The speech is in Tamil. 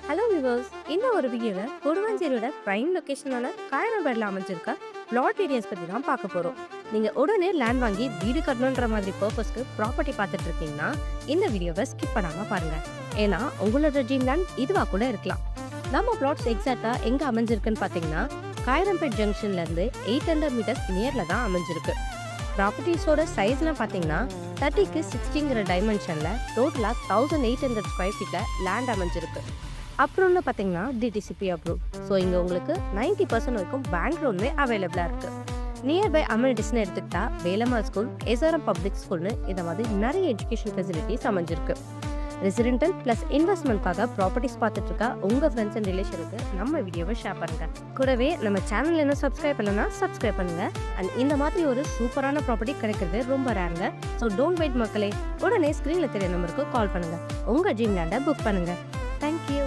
ஹலோ விவர்ஸ், இந்த ஒரு வீடியோவில் கொடுவஞ்சேரியோட பிரைம் லொக்கேஷனான காயரம்பேடில் அமைஞ்சிருக்க பிளாட் ஏரியாஸ் பற்றி தான் பார்க்க போகிறோம். நீங்கள் உடனே லேண்ட் வாங்கி வீடு கட்டணுன்ற மாதிரி பர்பஸ்க்கு ப்ராப்பர்ட்டி பார்த்துட்டு இருக்கீங்கன்னா இந்த வீடியோவை ஸ்கிப் பண்ணாமல் பாருங்கள். ஏன்னா உங்களோட ட்ரீம் லேண்ட் இதுவாக கூட இருக்கலாம். நம்ம பிளாட்ஸ் எக்ஸாக்டாக எங்கே அமைஞ்சிருக்குன்னு பார்த்தீங்கன்னா காயரம்பேட் ஜங்ஷன்லேருந்து 800 மீட்டர்ஸ் நியரில் தான் அமைஞ்சிருக்கு. ப்ராப்பர்ட்டிஸோட சைஸ்லாம் பார்த்தீங்கன்னா 30க்கு 60ங்கிற டைமென்ஷனில் டோட்டலாக 1800 ஸ்கொயர் ஃபீட்டில் லேண்ட் அமைஞ்சிருக்கு. அப்புறம்னு பார்த்தீங்கன்னா டிடிசிபி அப்ரூவ். ஸோ இங்கே உங்களுக்கு 90% வரைக்கும் பேங்க் லோனுமே அவைலபிளாக இருக்குது. நியர்பை அம்யூனிட்டிஸ்னு எடுத்துக்கிட்டா வேலம்மாள் ஸ்கூல், எஸ்ஆர்எம் பப்ளிக் ஸ்கூல்னு இந்த மாதிரி நிறைய எஜுகேஷன் ஃபெசிலிட்டிஸ் அமைஞ்சிருக்கு. ரெசிடென்டல் ப்ளஸ் இன்வெஸ்ட்மெண்ட்காக ப்ராப்பர்ட்டிஸ் பார்த்துட்டு இருக்கா உங்கள் ஃப்ரெண்ட்ஸ் அண்ட் ரிலேஷனுக்கு நம்ம வீடியோவை ஷேர் பண்ணுங்கள். கூடவே நம்ம சேனல் என்ன சப்ஸ்கிரைப் பண்ணலன்னா சப்ஸ்கிரைப் பண்ணுங்கள். அண்ட் இந்த மாதிரி ஒரு சூப்பரான ப்ராப்பர்ட்டி கிடைக்கிறது ரொம்ப ரேருங்க. ஸோ டோன்ட் வெயிட் மக்களே, உடனே ஸ்க்ரீனில் தெரிய நம்பருக்கு கால் பண்ணுங்கள். உங்கள் ட்ரீம் லேண்டை புக் பண்ணுங்கள். தேங்க்யூ.